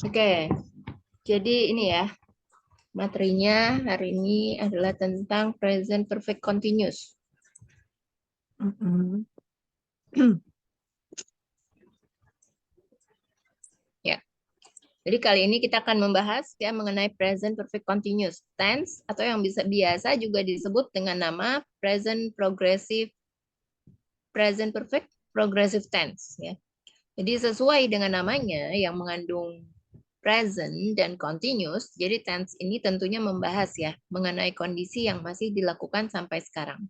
Oke, jadi ini ya, materinya hari ini adalah tentang present perfect continuous. Ya, jadi kali ini kita akan membahas ya mengenai present perfect continuous tense atau yang biasa juga disebut dengan nama present perfect progressive tense ya. Jadi sesuai dengan namanya yang mengandung present dan continuous, jadi tense ini tentunya membahas ya mengenai kondisi yang masih dilakukan sampai sekarang.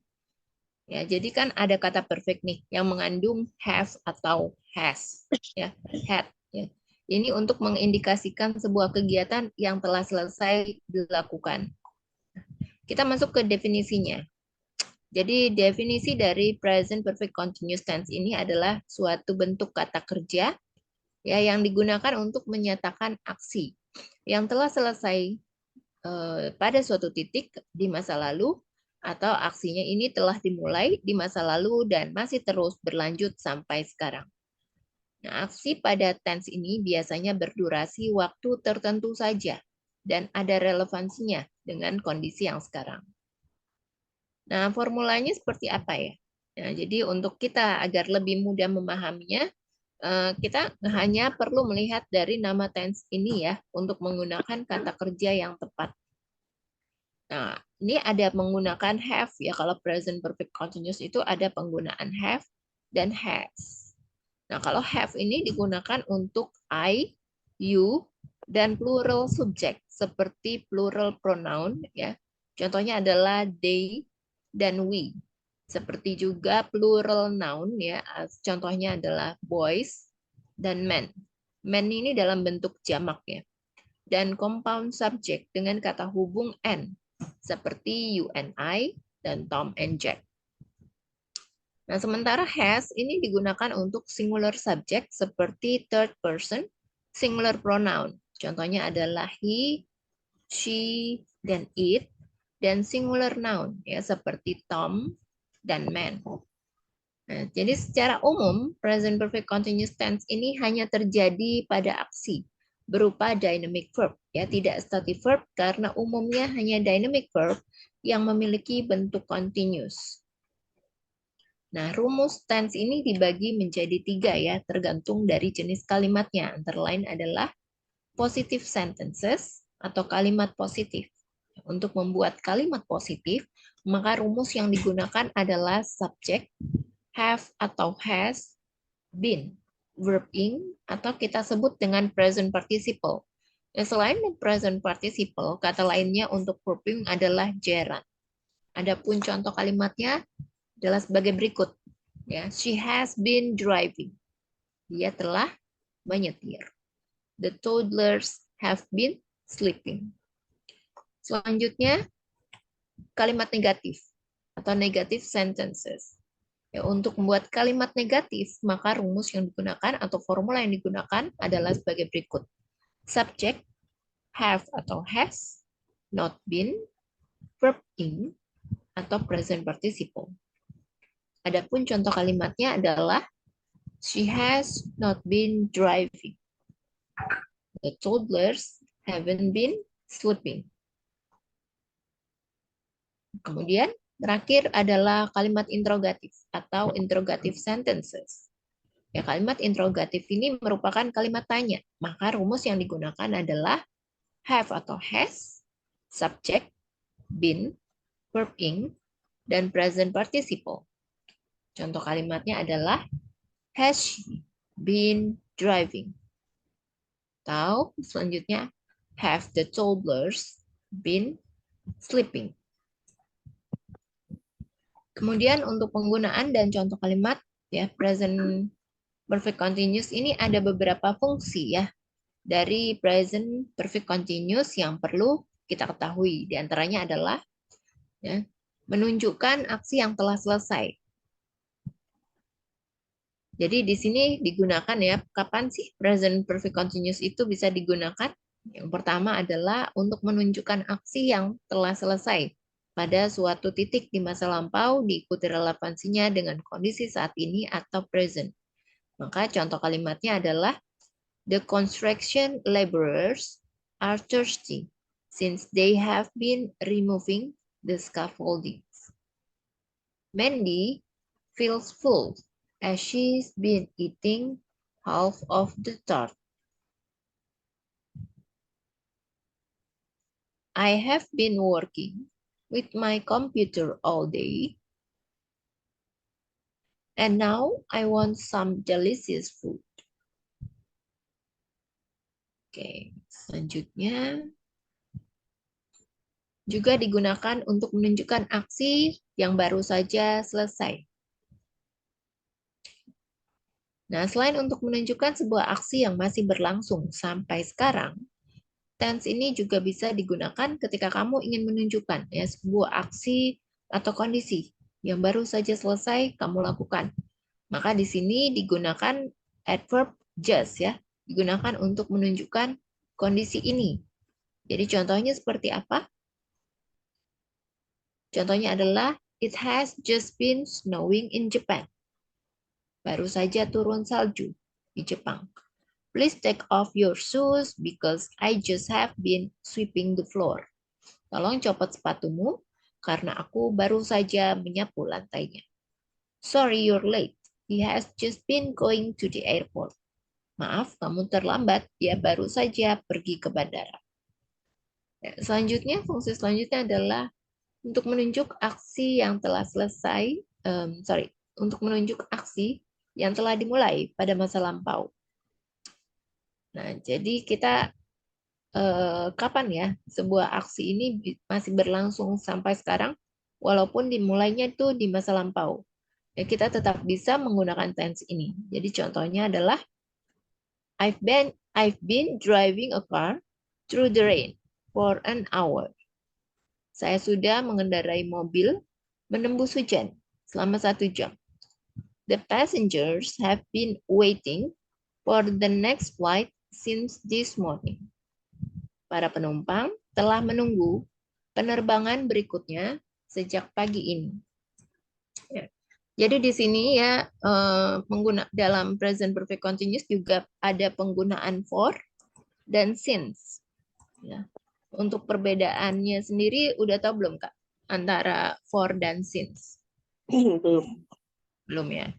Ya, jadi kan ada kata perfect nih yang mengandung have atau has, ya, had. Ya. Ini untuk mengindikasikan sebuah kegiatan yang telah selesai dilakukan. Kita masuk ke definisinya. Jadi definisi dari present perfect continuous tense ini adalah suatu bentuk kata kerja ya yang digunakan untuk menyatakan aksi yang telah selesai pada suatu titik di masa lalu atau aksinya ini telah dimulai di masa lalu dan masih terus berlanjut sampai sekarang. Nah, aksi pada tense ini biasanya berdurasi waktu tertentu saja dan ada relevansinya dengan kondisi yang sekarang. Nah, formulanya seperti apa ya? Nah, jadi untuk kita agar lebih mudah memahaminya, kita hanya perlu melihat dari nama tense ini ya untuk menggunakan kata kerja yang tepat. Nah, ini ada menggunakan have ya. Kalau present perfect continuous itu ada penggunaan have dan has. Nah, kalau have ini digunakan untuk I, you, dan plural subject seperti plural pronoun ya. Contohnya adalah they dan we. Seperti juga plural noun ya. Contohnya adalah boys dan men. Men ini dalam bentuk jamak ya. Dan compound subject dengan kata hubung n seperti you and I dan Tom and Jack. Nah, sementara has ini digunakan untuk singular subject seperti third person singular pronoun. Contohnya adalah he, she, dan it, dan singular noun ya seperti Tom dan man. Nah, jadi secara umum present perfect continuous tense ini hanya terjadi pada aksi berupa dynamic verb ya, tidak static verb karena umumnya hanya dynamic verb yang memiliki bentuk continuous. Nah, rumus tense ini dibagi menjadi 3 ya, tergantung dari jenis kalimatnya. Antara lain adalah positive sentences atau kalimat positif. Untuk membuat kalimat positif, maka rumus yang digunakan adalah subject, have atau has, been, verb ing, atau kita sebut dengan present participle. Ya, selain present participle, kata lainnya untuk verb ing adalah gerund. Adapun contoh kalimatnya adalah sebagai berikut. Ya, she has been driving. Dia telah menyetir. The toddlers have been sleeping. Selanjutnya, kalimat negatif atau negative sentences. Ya, untuk membuat kalimat negatif, maka rumus yang digunakan atau formula yang digunakan adalah sebagai berikut. Subject, have atau has, not been, verb ing, atau present participle. Adapun contoh kalimatnya adalah she has not been driving. The toddlers haven't been sleeping. Kemudian terakhir adalah kalimat interrogatif atau interrogative sentences. Ya, kalimat interrogatif ini merupakan kalimat tanya. Maka rumus yang digunakan adalah have atau has, subject, been, verb ing, dan present participle. Contoh kalimatnya adalah has she been driving? Atau selanjutnya, have the toddlers been sleeping? Kemudian untuk penggunaan dan contoh kalimat ya present perfect continuous ini ada beberapa fungsi ya dari present perfect continuous yang perlu kita ketahui. Di antaranya adalah ya, menunjukkan aksi yang telah selesai. Jadi di sini digunakan ya, kapan sih present perfect continuous itu bisa digunakan? Yang pertama adalah untuk menunjukkan aksi yang telah selesai pada suatu titik di masa lampau diikuti relevansinya dengan kondisi saat ini atau present. Maka contoh kalimatnya adalah The construction laborers are thirsty since they have been removing the scaffoldings. Mandy feels full as she's been eating half of the tart. I have been working with my computer all day, and now I want some delicious food. Oke, selanjutnya juga digunakan untuk menunjukkan aksi yang baru saja selesai. Nah, selain untuk menunjukkan sebuah aksi yang masih berlangsung sampai sekarang, tense ini juga bisa digunakan ketika kamu ingin menunjukkan ya sebuah aksi atau kondisi yang baru saja selesai kamu lakukan. Maka di sini digunakan adverb just ya, digunakan untuk menunjukkan kondisi ini. Jadi contohnya seperti apa? Contohnya adalah it has just been snowing in Japan. Baru saja turun salju di Jepang. Please take off your shoes because I just have been sweeping the floor. Tolong copot sepatumu karena aku baru saja menyapu lantainya. Sorry you're late. He has just been going to the airport. Maaf, kamu terlambat. Dia baru saja pergi ke bandara. Selanjutnya, fungsi selanjutnya adalah untuk menunjuk aksi yang telah selesai, untuk menunjuk aksi yang telah dimulai pada masa lampau. Nah, jadi kita kapan ya sebuah aksi ini masih berlangsung sampai sekarang, walaupun dimulainya itu di masa lampau. Ya, kita tetap bisa menggunakan tense ini. Jadi contohnya adalah I've been driving a car through the rain for an hour. Saya sudah mengendarai mobil menembus hujan selama 1 jam. The passengers have been waiting for the next flight since this morning. Para penumpang telah menunggu penerbangan berikutnya sejak pagi ini. Ya. Jadi di sini ya dalam present perfect continuous juga ada penggunaan for dan since. Ya. Untuk perbedaannya sendiri udah tahu belum Kak antara for dan since? Belum. Belum ya.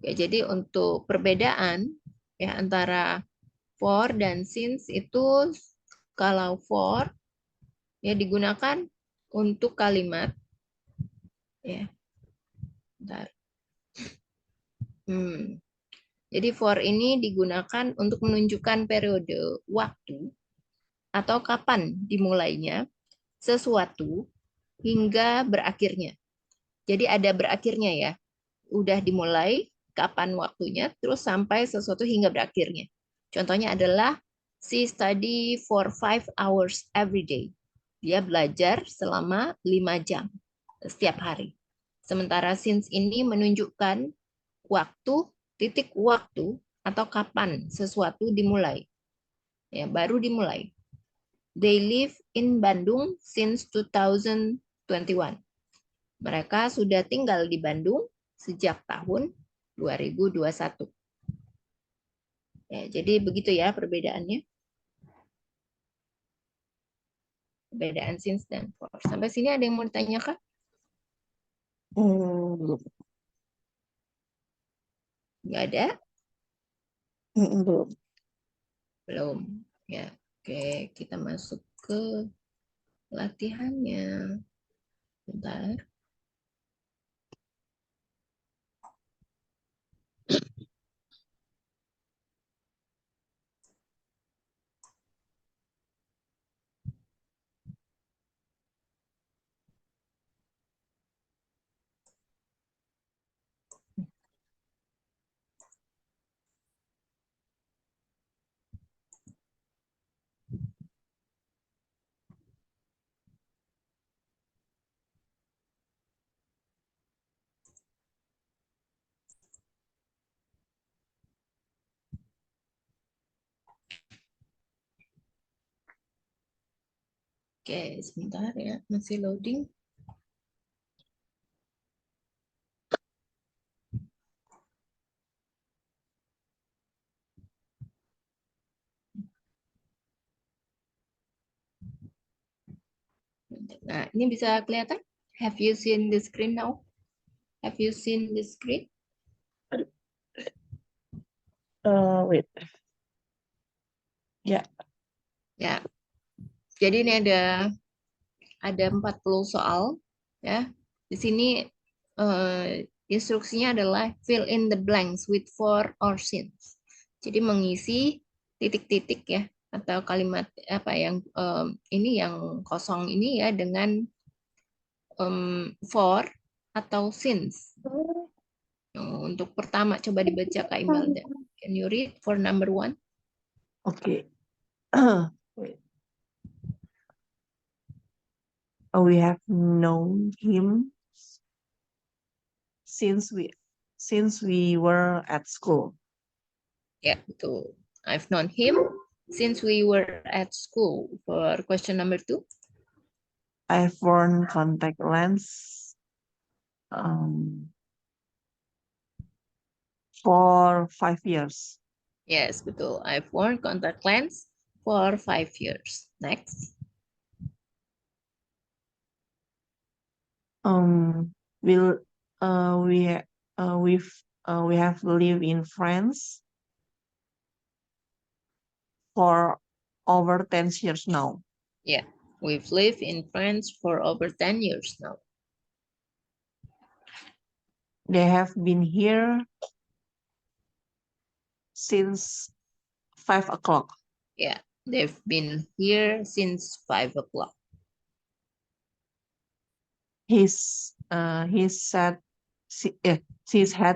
Ya, jadi untuk perbedaan ya antara for dan since itu kalau for ya digunakan untuk kalimat ya. Bentar. Jadi for ini digunakan untuk menunjukkan periode waktu atau kapan dimulainya sesuatu hingga berakhirnya. Jadi ada berakhirnya ya. Udah dimulai, kapan waktunya, terus sampai sesuatu hingga berakhirnya. Contohnya adalah she study for 5 hours every day. Dia belajar selama 5 jam setiap hari. Sementara since ini menunjukkan waktu, titik waktu, atau kapan sesuatu dimulai. Ya, baru dimulai. They live in Bandung since 2021. Mereka sudah tinggal di Bandung sejak tahun 2021. Ya, jadi begitu ya perbedaannya. Perbedaan since dan for. Sampai sini ada yang mau ditanyakan? Belum. Nggak ada? Belum. Belum. Ya, oke, kita masuk ke latihannya. Bentar. Oke, sebentar ya, masih loading. Nah, ini bisa kelihatan? Have you seen the screen now? Have you seen the screen? Wait. Ya. Ya. Jadi ini ada 40 soal ya. Di sini instruksinya adalah fill in the blanks with for or since. Jadi mengisi titik-titik ya atau kalimat apa yang ini yang kosong ini ya dengan for atau since. Untuk pertama coba dibaca Kak Imelda. Can you read for number 1? Oke. Wait. We have known him since we were at school. Ya, betul. I've known him since we were at school. For question number 2. I've worn contact lens for 5 years. Yes, betul. I've worn contact lens for 5 years. Next. We have lived in France for over 10 years now. Yeah, we've lived in France for over 10 years now. They have been here since 5 o'clock. Yeah, they've been here since 5 o'clock. He's had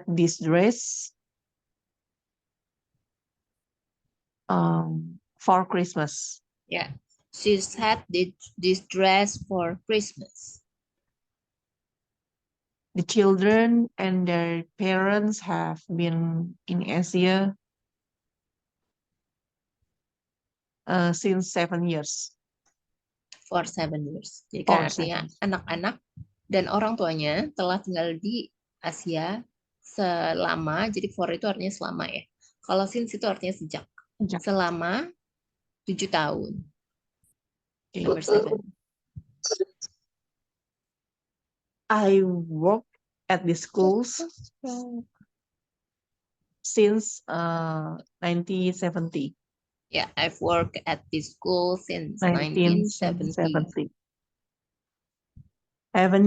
this dress for Christmas. Yeah, she's had this dress for Christmas. The children and their parents have been in Asia since 7 years. For 7 years. Jadi kan artinya anak-anak dan orang tuanya telah tinggal di Asia selama, jadi for itu artinya selama ya. Kalau since itu artinya sejak. Selama 7 tahun. Number 7. I work at the schools since 1970. Yeah, I've worked at this school since 1970. Haven't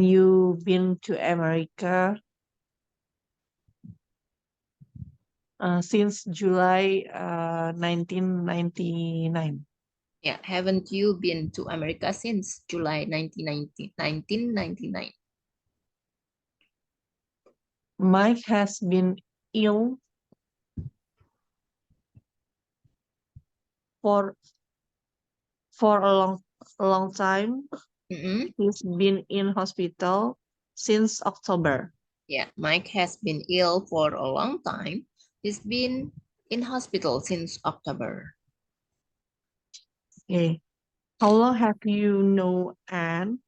you been to America since July 1999? Yeah, haven't you been to America since July 1999? Mike has been ill for a long time. He's been in hospital since October. Yeah, Mike has been ill for a long time. He's been in hospital since October. Okay. How long have you known Anne?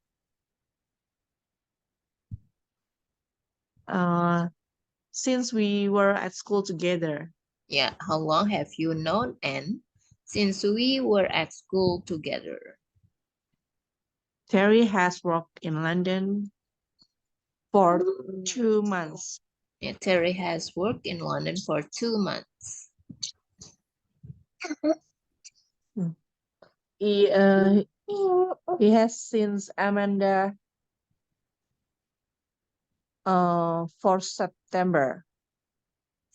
Since we were at school together. Yeah, how long have you known Anne? Since we were at school together. Terry has worked in London for 2 months. Yeah, Terry has worked in London for 2 months. He has since Amanda for September.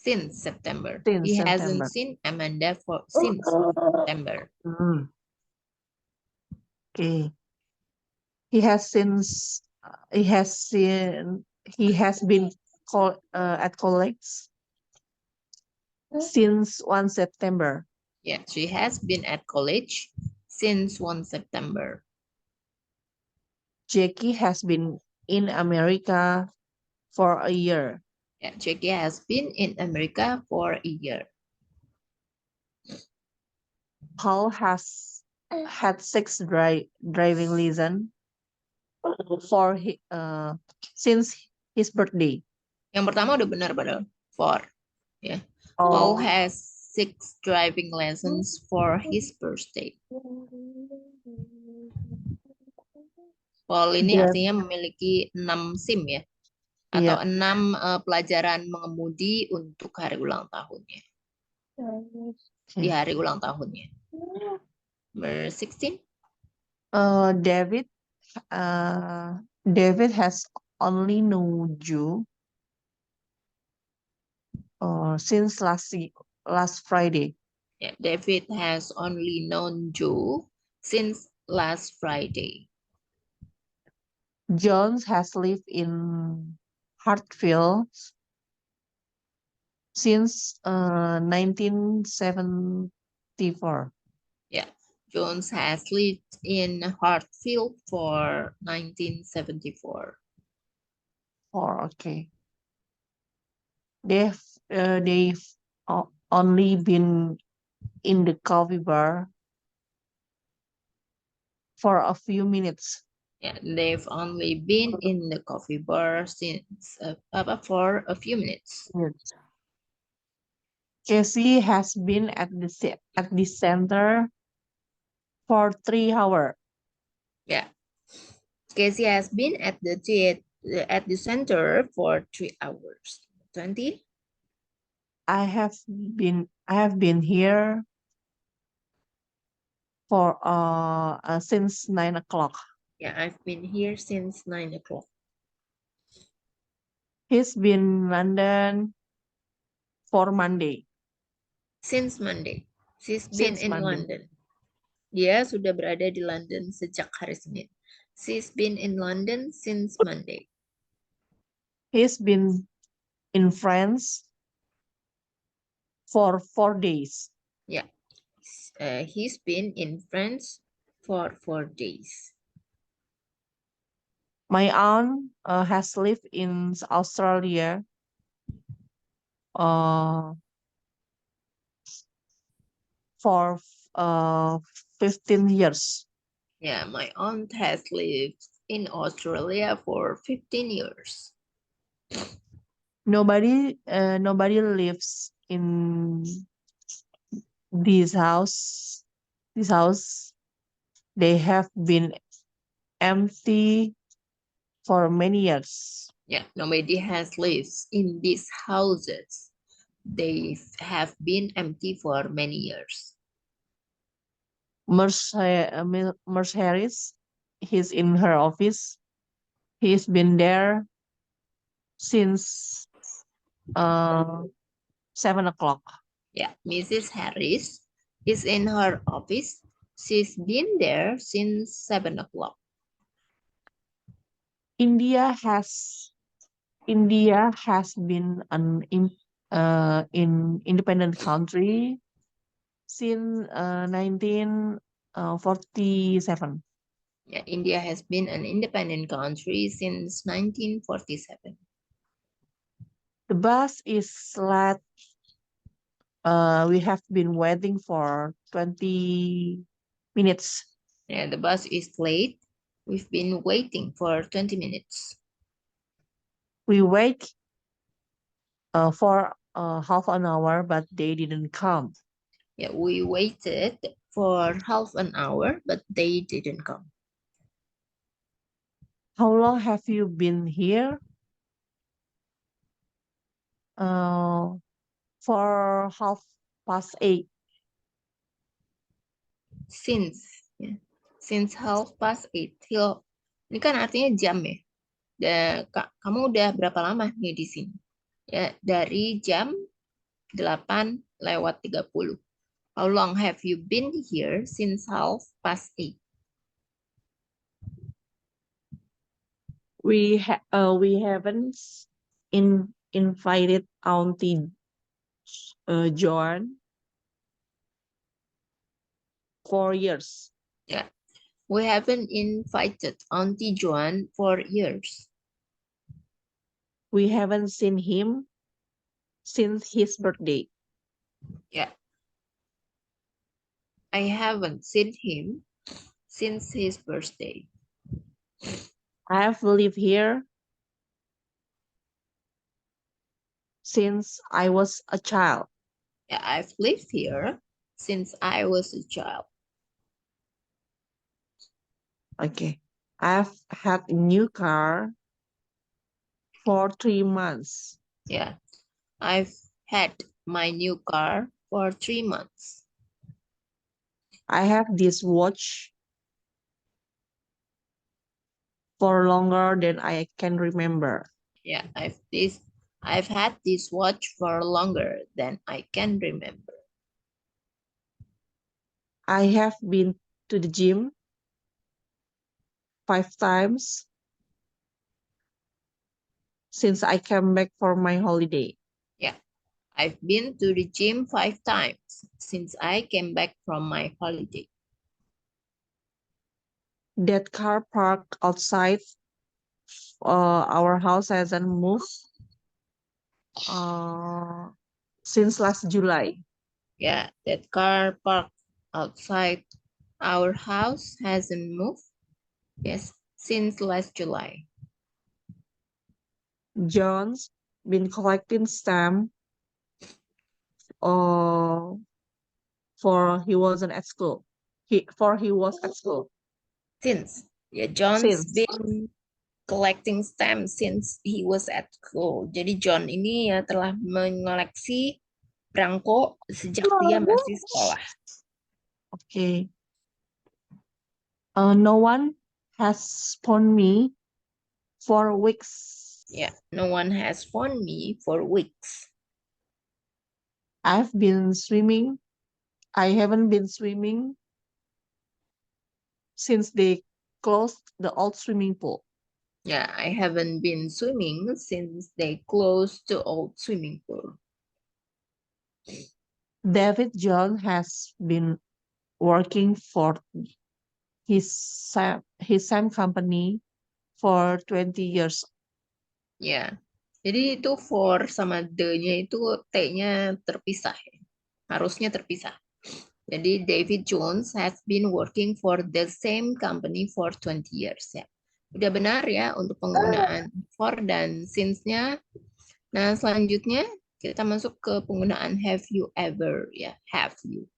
Since September. He hasn't seen Amanda since September. Okay. He has been at college since 1 September. Yeah, she has been at college since 1 September. Jackie has been in America for a year. Yeah, Jackie has been in America for a year. Paul has had 6 driving lessons since his birthday. Yang pertama udah benar padahal. For. Yeah. Paul has 6 driving lessons for his birthday. Paul ini Jeff, artinya memiliki 6 SIM ya, atau yeah. 6 pelajaran mengemudi untuk hari ulang tahunnya, di Okay. hari ulang tahunnya. Number 16. David, David has only known you since last Friday. Yeah, David has only known Joe since last Friday. Jones has lived in Hartfield since 1974. Yeah, Jones has lived in Hartfield for 1974. Okay. They've only been in the coffee bar for a few minutes. Yeah, they've only been in the coffee bar since for a few minutes. Yes. Casey has been at the center for 3 hours. Yeah, Casey has been at the center for 3 hours. 20. I have been here for since 9 o'clock. Yeah, I've been here since 9 o'clock. He's been in London for Monday. Since Monday. She's been Since in Monday. London. Dia sudah berada di London sejak hari Senin. She's been in London since Monday. He's been in France for 4 days. Yeah, he's been in France for 4 days. My aunt has lived in Australia for 15 years. Yeah, my aunt has lived in Australia for 15 years. Nobody lives in this house. This house, they have been empty for many years. Yeah, nobody has lived in these houses. They have been empty for many years. Merce Harris, he's in her office. He's been there since 7 o'clock. Yeah, Mrs. Harris is in her office. She's been there since 7 o'clock. India has been an independent country since 1947. Yeah, India has been an independent country since 1947. The bus is late. We have been waiting for 20 minutes. Yeah, the bus is late. We've been waiting for 20 minutes. We wait for half an hour, but they didn't come. Yeah, we waited for half an hour, but they didn't come. How long have you been here? For 8:30. Since, ya. Since 8:30 till, ini kan artinya jam ya. Kamu udah berapa lama nih di sini? Ya, dari jam 8:30. How long have you been here since 8:30? We haven't invited Auntie Joan for years. Yeah, we haven't invited Auntie Joan for years. We haven't seen him since his birthday. Yeah, I haven't seen him since his birthday. I have lived here since I was a child. Yeah, I've lived here since I was a child. Okay. I've had a new car for 3 months. Yeah. I've had my new car for 3 months. I have this watch for longer than I can remember. Yeah, I've had this watch for longer than I can remember. I have been to the gym 5 times since I came back for my holiday. Yeah, I've been to the gym 5 times since I came back from my holiday. That car parked outside our house hasn't moved uh, since last July. Yeah, that car parked outside our house hasn't moved. Yes, since last July. John's been collecting stamp uh, for he wasn't at school. He was at school Since, yeah, John's since been collecting stamps since he was at school. Jadi John ini ya telah mengoleksi perangko sejak dia masih sekolah. okay. No one has phoned me for weeks. Yeah, no one has phoned me for weeks. I've been swimming. I haven't been swimming since they closed the old swimming pool. Yeah, I haven't been swimming since they closed the old swimming pool. David John has been working for his same company for 20 years. Ya, jadi itu for sama the-nya itu T-nya terpisah. Harusnya terpisah. Jadi David Jones has been working for the same company for 20 years ya. Udah benar ya untuk penggunaan for dan since-nya. Nah, selanjutnya kita masuk ke penggunaan have you ever ya, have you.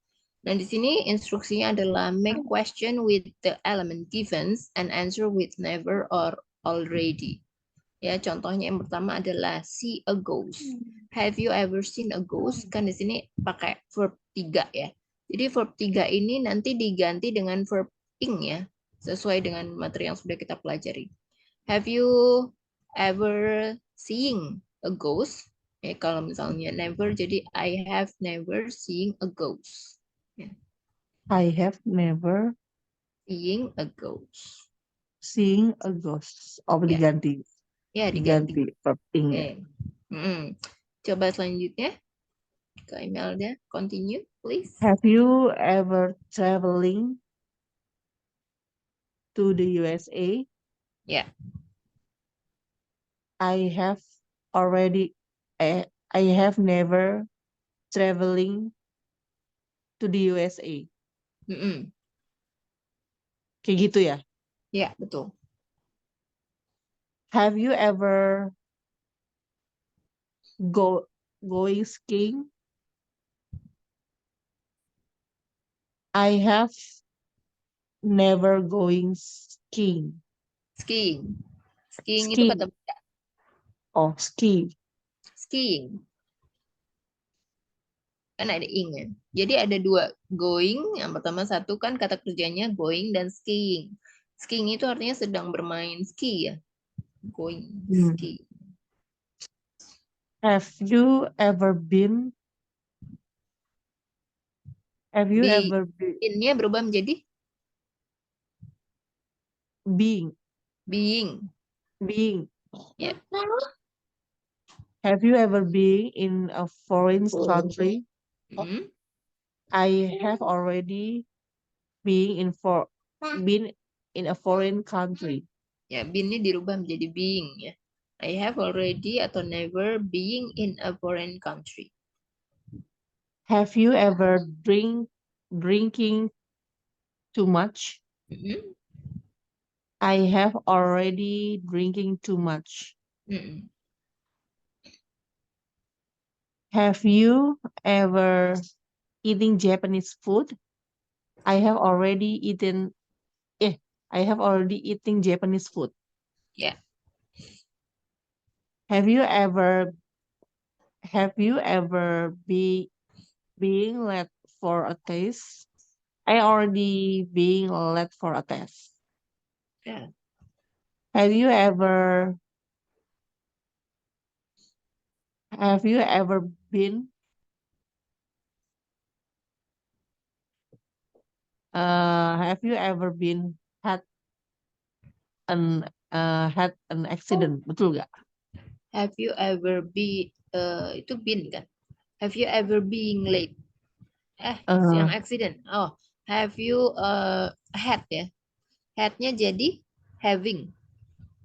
Nah, di sini instruksinya adalah make question with the element given and answer with never or already. Ya, contohnya yang pertama adalah see a ghost. Have you ever seen a ghost? Kan di sini pakai verb 3 ya. Jadi verb 3 ini nanti diganti dengan verb ing ya, sesuai dengan materi yang sudah kita pelajari. Have you ever seen a ghost? Kalau misalnya never, jadi I have never seen a ghost. Ya. I have never Seeing a ghost. seen a ghost. Oh, Ya, diganti. ya diganti. Diganti verb ing-nya. Coba selanjutnya ke Imelda. Continue, please. Have you ever traveling to the USA? Ya, I have already I have never traveling to the USA. mm-mm. Kayak gitu ya. Ya betul. Have you ever going skiing? I have never going skiing. Skiing. Skiing itu Skiing. kata benda. Oh, ski. Skiing. Kan ada ing ya. Jadi ada dua. Going, yang pertama satu kan kata kerjanya going dan skiing. Skiing itu artinya sedang bermain ski ya. Going, ski. Have you ever been? Have you ever been In-nya berubah menjadi being? being. Being. Ya. Have you ever been in a foreign country? Mm-mm. I have already been in a foreign country. Ya, been-nya dirubah menjadi being ya. I have already atau never being in a foreign country. Have you ever drinking too much? Mm-mm. I have already drinking too much. Mm-mm. Have you ever eating Japanese food? I have already eaten I have already eaten Japanese food. Yeah. Have you ever being led for a test? I already being led for a test. Yeah. Have you ever have you ever been have you ever been had an accident? Betul gak? Have you ever itu been kan? Have you ever been late? Yang Uh, accident. Oh, have you had ya? Had-nya jadi having,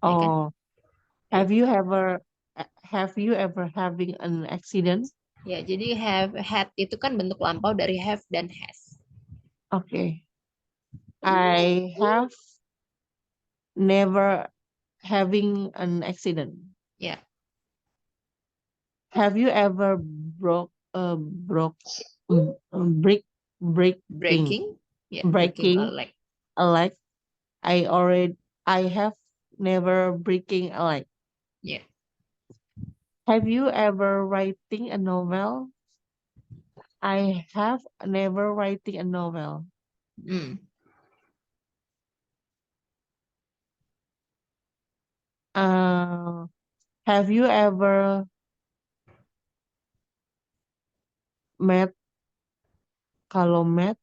ya kan? oh, have you ever having an accident? Ya, jadi have had itu kan bentuk lampau dari have dan has. Okay. I have never having an accident. Ya, Have you ever broke breaking breaking. Ya, breaking a breaking leg. a leg? I have never breaking a leg. Ya. Have you ever writing a novel? I have never writing a novel. Hmm. Have you ever met kalau met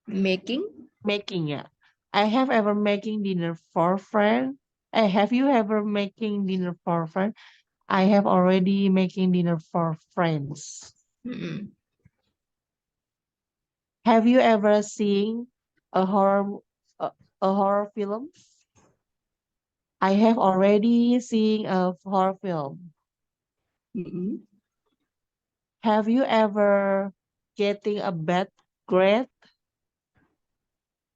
Making. making ya? I have ever making dinner for friend. Have you ever making dinner for friend? I have already making dinner for friends. Hmm. Have you ever seen a horror a horror film? I have already seen a horror film. Hmm. Have you ever getting a bad grade?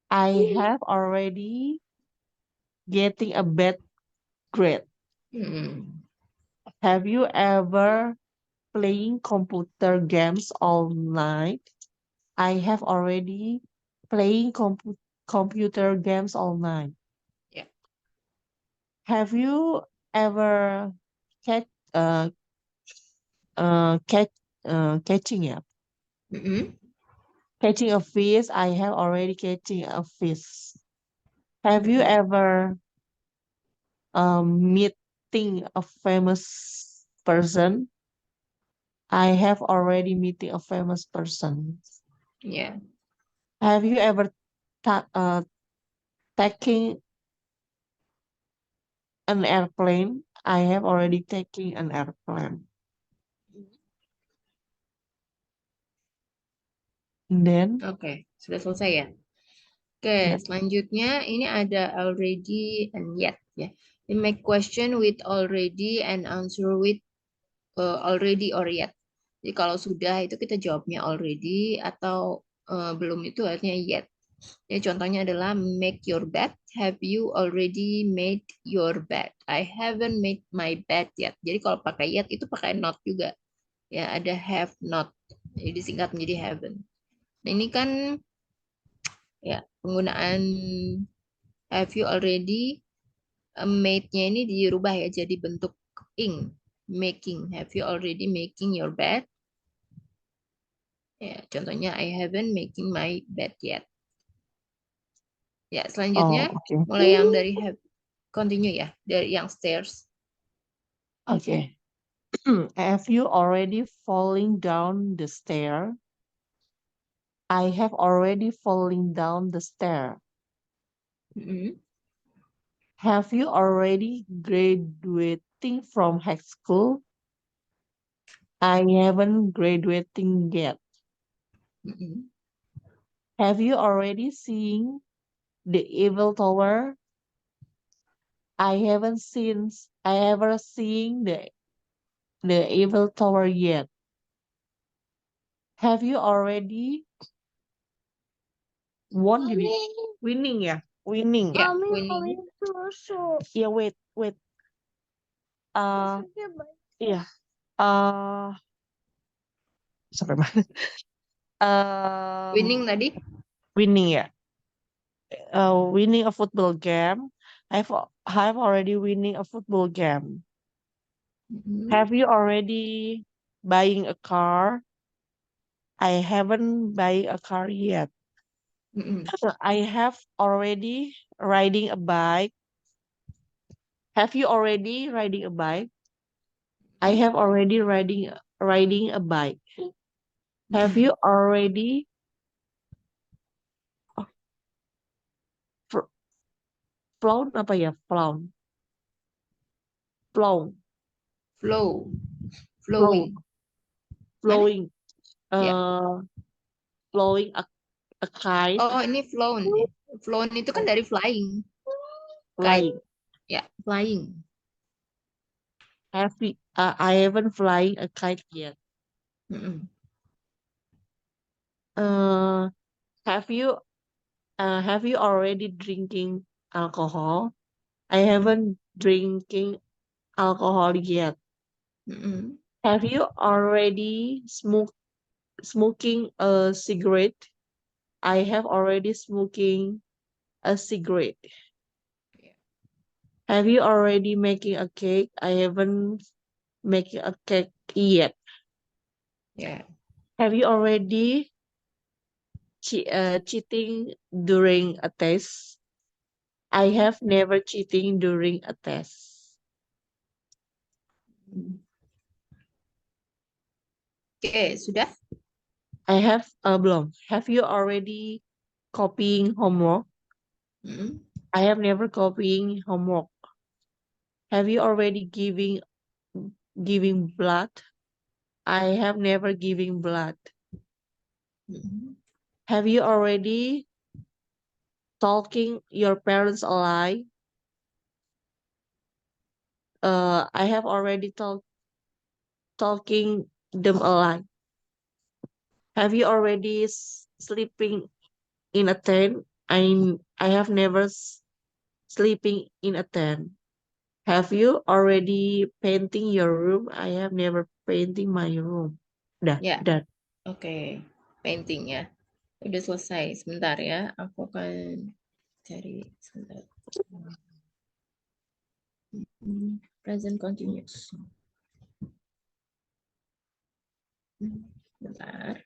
I have already getting a bad grade. Hmm. Have you ever playing computer games all night? I have already playing computer games all night. Ya. Have you ever catch uh catch catching up Hmm. catching a fish? I have already catching a fish. Have you Hmm. ever meeting a famous person? I have already meeting a famous person. Ya. Have you ever taking an airplane? I have already taken an airplane. Then, Oke, sudah selesai ya. Oke, yeah. selanjutnya ini ada already and yet ya. We make question with already and answer with already or yet. Jadi kalau sudah itu kita jawabnya already atau belum itu artinya yet. Ya, contohnya adalah make your bed. Have you already made your bed? I haven't made my bed yet. Jadi kalau pakai yet itu pakai not juga. Ya, ada have not. Jadi disingkat menjadi haven't. Nah, ini kan ya penggunaan have you already made-nya ini dirubah ya jadi bentuk ing making. Have you already making your bed? Ya, contohnya I haven't making my bed yet. Ya, Oh, selanjutnya okay. mulai yang dari have continue ya, dari yang stairs. Okay. Have you already falling down the stair? I have already falling down the stair. Mm-mm. Have you already graduating from high school? I haven't graduating yet. Mm-mm. Have you already seen the Eiffel Tower? I haven't seen the Eiffel Tower yet. Have you already won the winning ya? Winning. Ya, winning. Yeah, wait. Uh, yeah. Sampai mana? Winning tadi. Winning ya. winning a football game. I've already winning a football game. Mm-mm. Have you already buying a car? I haven't buy a car yet. Mm-mm. I have already riding a bike. Have you already riding a bike? I have already riding a bike. Have Mm-mm. you already oh, fr- flown apa ya? Flown. Flown. Flow, Flow. flowing. Mana? Flowing. Ya. Uh, flowing a kite. Oh, ini flown ya. Flown itu kan dari flying. Kite. Flying. Ya, flying. I haven't flying a kite yet. Mm-mm. Uh, have you have you already drinking alcohol? I haven't drinking alcohol yet. Mm-mm. Have you already smoking a cigarette? I have already smoking a cigarette. Ya. Have you already making a cake? I haven't making a cake yet. Ya. Have you already cheating during a test? I have never cheating during a test. Mm. Oke, sudah? I have belum. Have you already copying homework? Mm-mm. I have never copying homework. Have you already giving blood? I have never giving blood. Mm-mm. Have you already talking your parents a lie? I have already talking them a lie. Have you already sleeping in a tent? I have never sleeping in a tent. Have you already painting your room? I have never painting my room. Dah, Ya, dah. oke. Painting ya. Udah selesai. Sebentar ya. Aku akan cari sebentar. Present continuous. Bentar.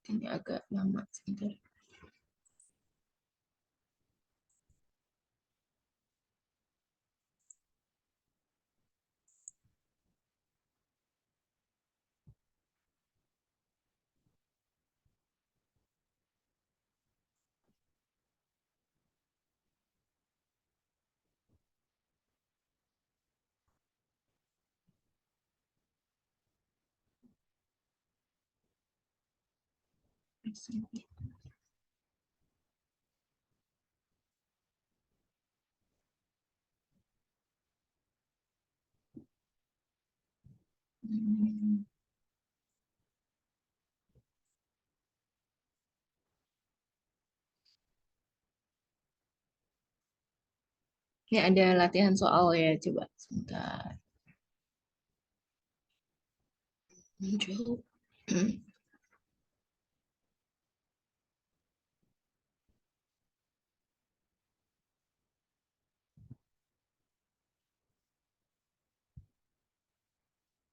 Ini agak lama sebentar. Hmm. Ini ada latihan soal ya, coba sebentar. Muncul.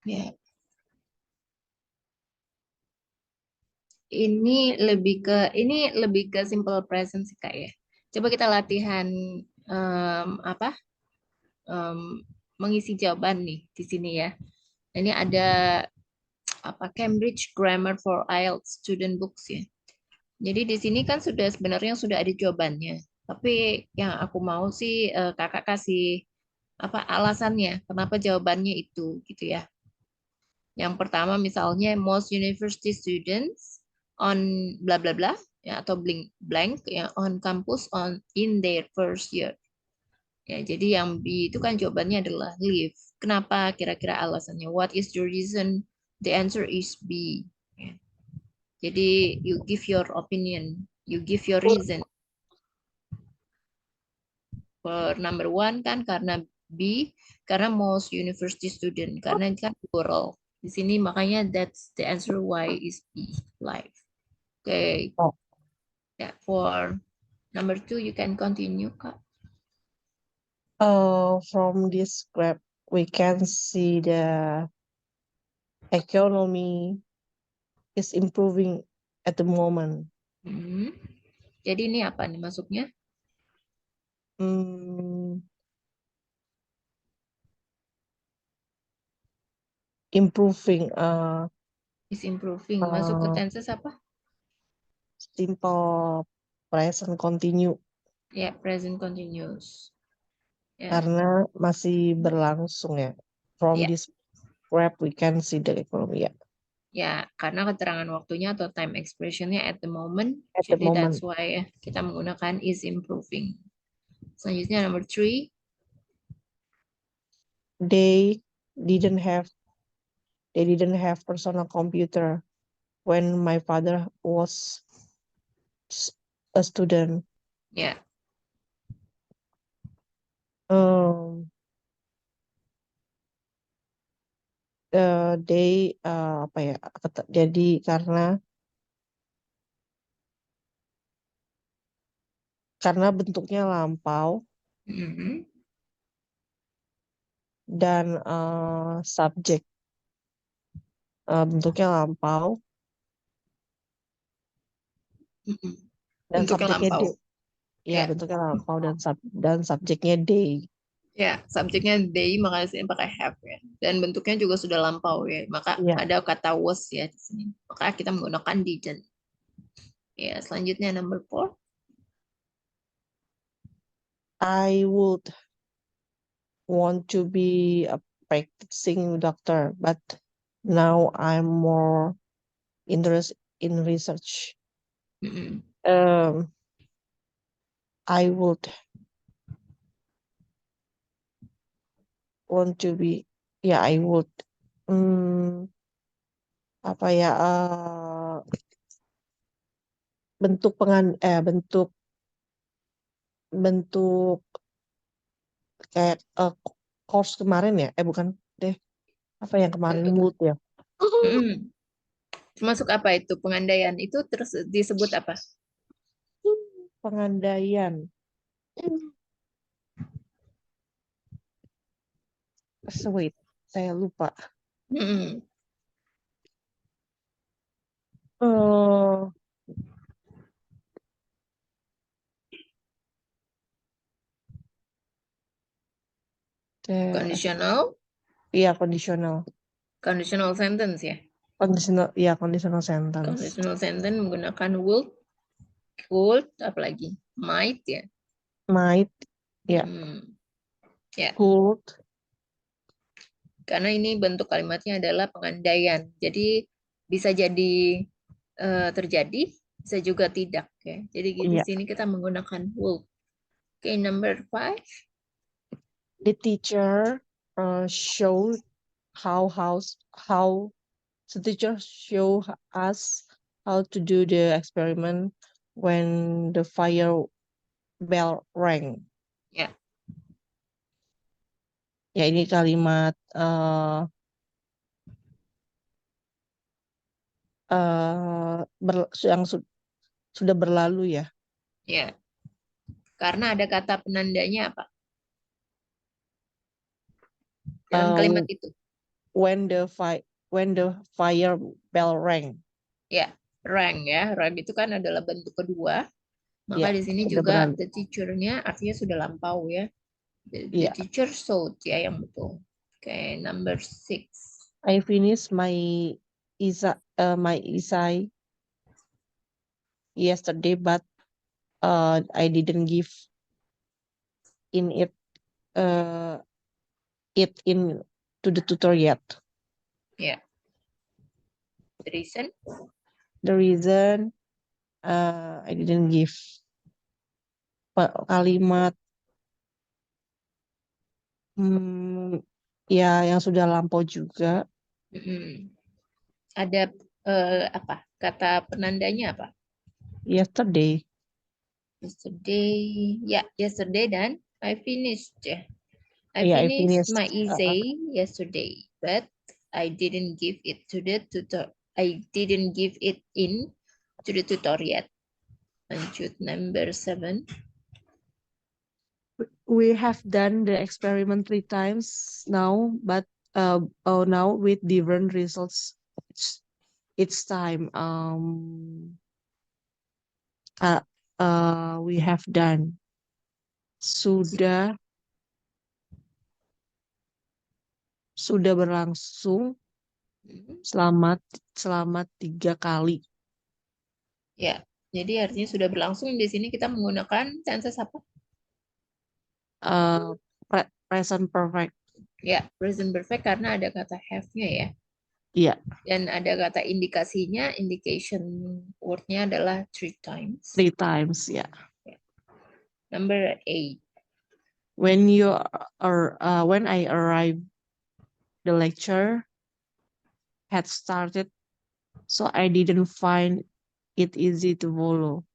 Ya, ini lebih ke simple present sih Kak ya. Coba kita latihan apa? em, mengisi jawaban nih di sini ya. Ini ada apa Cambridge Grammar for IELTS Student Books ya. Jadi di sini kan sebenarnya sudah ada jawabannya. Tapi yang aku mau sih kakak kasih apa alasannya, kenapa jawabannya itu gitu ya. Yang pertama misalnya most university students on bla bla bla ya atau blank blank ya on campus on in their first year. Ya, jadi yang B itu kan jawabannya adalah live. Kenapa kira-kira alasannya? What is the reason? The answer is B. Ya. Jadi you give your opinion, you give your reason. For number one kan karena B, karena most university student, karena ini kan plural. Di sini makanya that's the answer why is B, live. Okay, Oh, yeah, for number two you can continue, Kak. from this graph, we can see the economy is improving at the moment. Hmm. Jadi ini apa nih masuknya? Hmm, improving, Is improving. Masuk ke tenses apa? simple present continue Ya, present continuous. Ya, karena masih berlangsung ya. From ya, this graph, we can see the economy ya. ya. Karena keterangan waktunya atau time expressionnya at the moment. At the Jadi that's moment, why ya, kita menggunakan is improving. Selanjutnya number three. they didn't have personal computer when my father was a student. Ya, Um, they apa ya? Jadi karena bentuknya lampau mhm, dan subjek bentuknya lampau mhm. dan Bentuknya subjeknya lampau. day. Ya, Ya, bentuknya lampau dan subjeknya day. ya. Subjeknya they, makanya sini pakai have ya. Dan bentuknya juga sudah lampau ya. Maka Ya, ada kata was ya di sini. Maka kita menggunakan didn't. Ya, selanjutnya number four. I would want to be a practicing doctor, but now I'm more interested in research. Mhm. Um, I would want to be, ya, I would, apa ya, bentuk bentuk kayak course kemarin ya, bukan deh, apa yang kemarin Bentuk would ya, mhm. Termasuk apa itu? Pengandaian itu terus disebut apa? pengandaian. Wait, saya lupa. Mhm. Oh, Conditional, iya, kondisional. conditional sentence ya. Conditional sentence. Conditional sentence menggunakan would, apalagi might ya. Might, ya, Hmm. Ya, could, karena ini bentuk kalimatnya adalah pengandaian. Jadi bisa jadi terjadi, bisa juga tidak ya. Jadi di iya. sini kita menggunakan would. Oke, number five. The teacher showed how the teacher show us how to do the experiment when the fire bell rang. Ya, Ya, ini kalimat yang sudah berlalu ya. ya. Karena ada kata penandanya apa dalam Uh, kalimat itu? when the fire bell rang. Ya, rank ya. Rank itu kan adalah bentuk kedua. Maka Ya, di sini sudah juga berlalu. the teacher-nya artinya sudah lampau ya. The Ya, teacher showed ya yang betul. Oke, number six. I finished my isai yesterday, but I didn't give in it in to the tutor yet. Yeah. The reason? The reason I didn't give kalimat ya yang sudah lampau juga. Ada apa? Kata penandanya apa? Yesterday. Yesterday. Ya, yesterday dan I finished. I Yeah, I finished finished. my essay yesterday, but I didn't give it to the tutor. I didn't give it in to the tutor yet. Lanjut number 7. We have done the experiment 3 times now, but now with different results each time. We have done sudah berlangsung selama 3 kali. Ya, jadi artinya sudah berlangsung. Di sini kita menggunakan tenses apa? Present perfect. Ya, present perfect karena ada kata have-nya ya. Iya. Dan ada kata indikasinya, indication word-nya adalah 3 times. 3 times, ya. Number 8. When I arrived, the lecture had started, so I didn't find it easy to follow.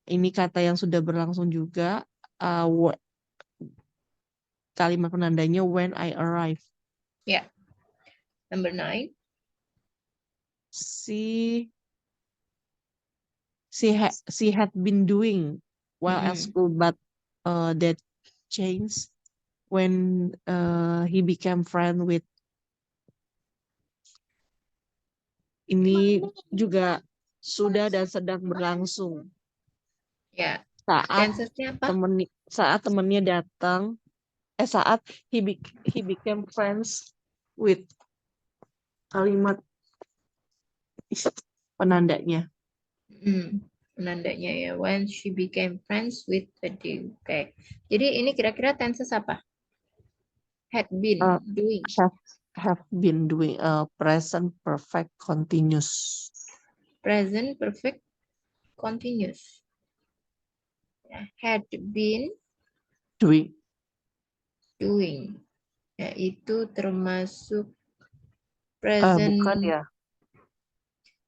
Ini kata yang sudah berlangsung juga. Kalimat penandanya when I arrived. Ya. Number 9. She had been doing well at school, but that changed when he became friend with. Ini juga sudah dan sedang berlangsung. Ya. Saat temannya datang, saat he became friends with, kalimat penandanya. Penandanya ya, when she became friends with the dude. Oke. Jadi ini kira-kira tenses apa? Had been doing. Have been doing. Present perfect continuous. Present perfect continuous. Had been doing. Ya, itu termasuk present. Bukan ya.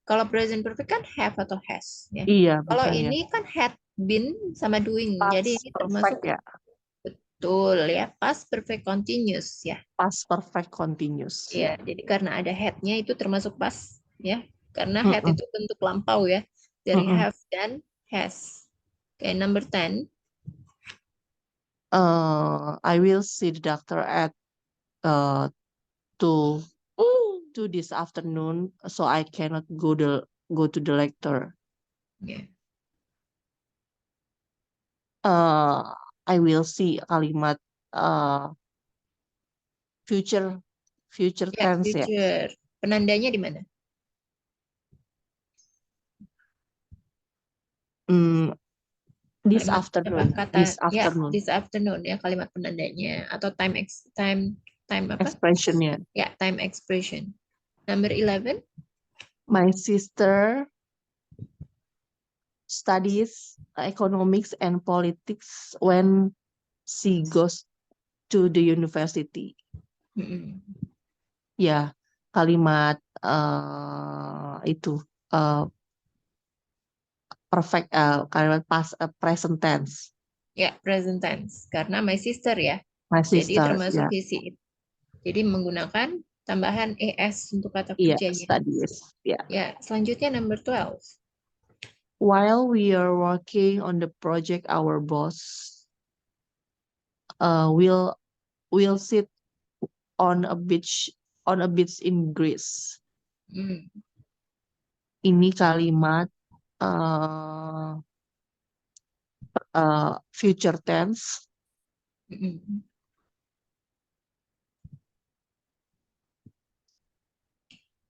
Kalau present perfect kan have atau has ya. Iya, kalau bukan ini ya. kan had been sama doing. Past jadi ini termasuk ya. Betul ya, past perfect continuous ya. Past perfect continuous. Ya, jadi karena ada had-nya itu termasuk past ya. Karena had itu bentuk lampau ya. Dari have dan has. Oke, number 10. I will see the doctor at 2 this afternoon, so I cannot go to the lecture. Yeah. I will see kalimat future tense ya. Future. Penandanya di mana? This afternoon. This afternoon ya kalimat penandanya atau time apa? Expressionnya. Ya, time expression. Number 11. My sister studies economics and politics when she goes to the university. Ya, kalimat itu perfect, kalimat present tense. Ya, present tense karena my sister ya. My sister. Jadi termasuk isi. Jadi menggunakan tambahan es untuk kata kerjanya. Studies. Ya, selanjutnya number 12. While we are working on the project, our boss will sit on a beach in Greece. Ini kalimat future tense.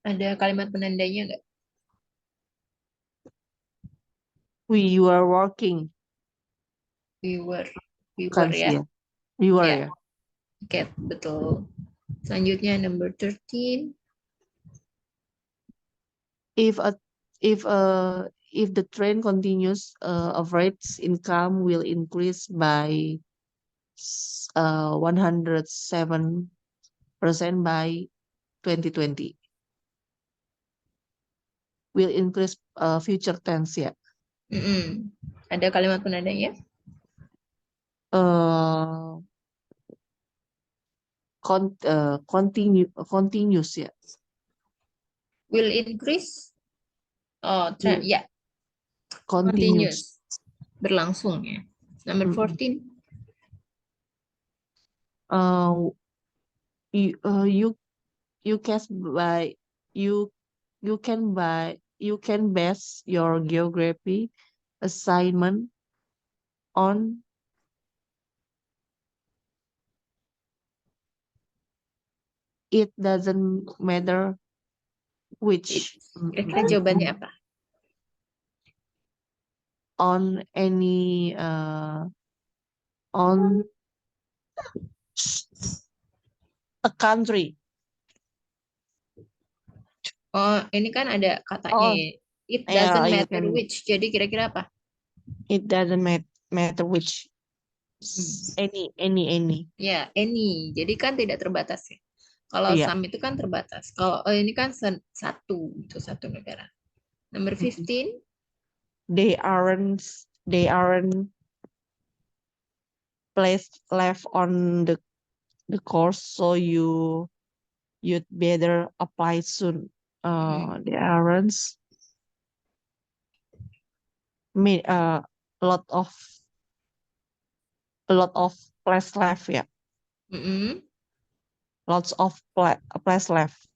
Ada kalimat penandanya nggak? We were working. We were Kan ya. sih ya. We were Ya. ya. Oke, betul. Selanjutnya number 13. If the trend continues, average income will increase by 107% by 2020. Will increase future tense ya. Ada kalimat penandanya? Continuous ya. Will increase. Oh, Will ya. continuous. Berlangsung ya. Number 14. You can buy you can base your geography assignment on it doesn't matter which Kira-kira jawabannya apa? on any on a country. Oh, ini kan ada katanya ya. It doesn't matter which. Jadi kira-kira apa? It doesn't matter which. Any. Ya, any. Jadi kan tidak terbatas ya. Kalau Iya. some itu kan terbatas. Kalau ini kan satu, itu satu negara. Number 15. They aren't placed left on the course, so you'd better apply soon. They aren't a lot of place left ya. Lots of place left.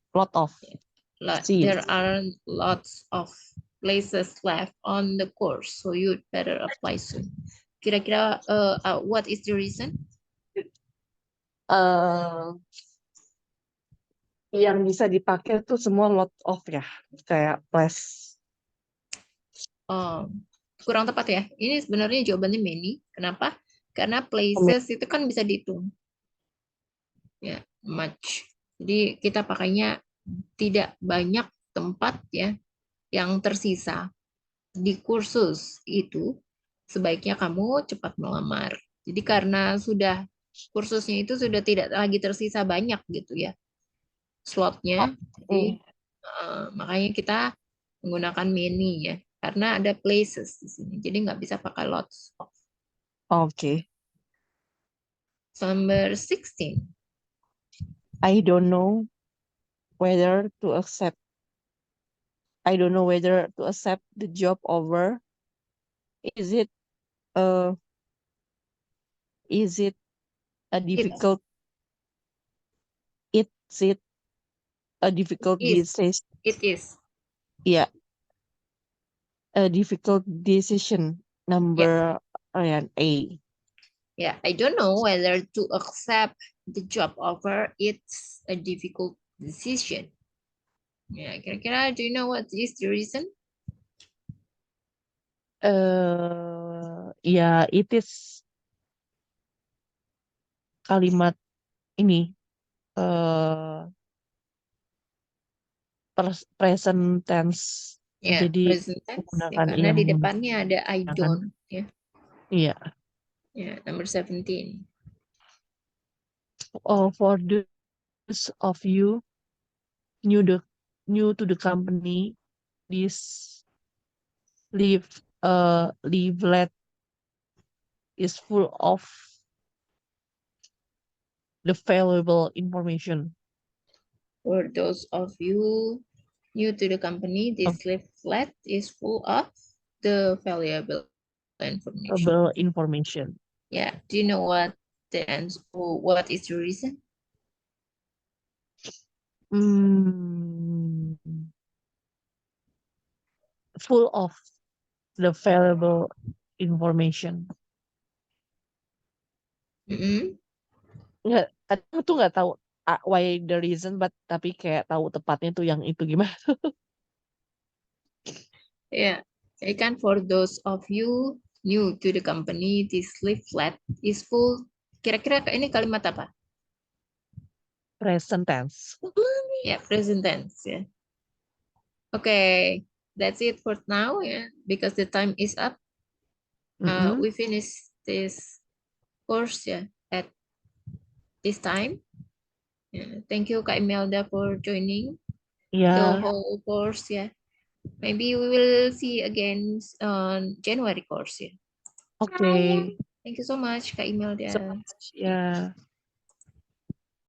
There aren't lots of places left on the course, so you'd better apply soon. Kira-kira what is the reason? Yang bisa dipakai tuh semua lot of ya, kayak place. Kurang tepat ya. Ini sebenarnya jawabannya many. Kenapa? Karena places itu kan bisa dihitung. Ya, much. Jadi kita pakainya tidak banyak tempat ya yang tersisa di kursus itu. Sebaiknya kamu cepat melamar. Jadi karena kursusnya itu sudah tidak lagi tersisa banyak gitu ya slotnya. Jadi makanya kita menggunakan many ya. Karena ada places di sini. Jadi nggak bisa pakai lots of. Okay. Number 16. I don't know whether to accept the job offer. Is it a difficult decision? It is. Yeah. A difficult decision. Number A. Yeah, I don't know whether to accept the job offer. It's a difficult decision. Ya, kira-kira do you know what is the reason? Ya, it is kalimat ini present tense. Ya, Jadi present tense. menggunakan Ya, karena di depannya ada I don't. Ya. Iya. Ya, number 17. For those of you new to the company, this leaflet is full of the valuable information. For those of you new to the company, this leaflet is full of the valuable information. Yeah. Do you know what the answer? What is the reason? Full of the valuable information. Aku tuh nggak tahu why the reason, tapi kayak tahu tepatnya tuh yang itu gimana. Ya, Jadi kan for those of you new to the company, this leaflet is full. Kira-kira ini kalimat apa? Present tense. Ya, present tense ya. Okay, that's it for now ya, because the time is up. Mm-mm. We finish this course ya at this time. Thank you Kak Imelda for joining the Yeah. whole course ya. Maybe we will see again on January course ya. Okay. Thank you so much Kak So Imelda. much. Yeah.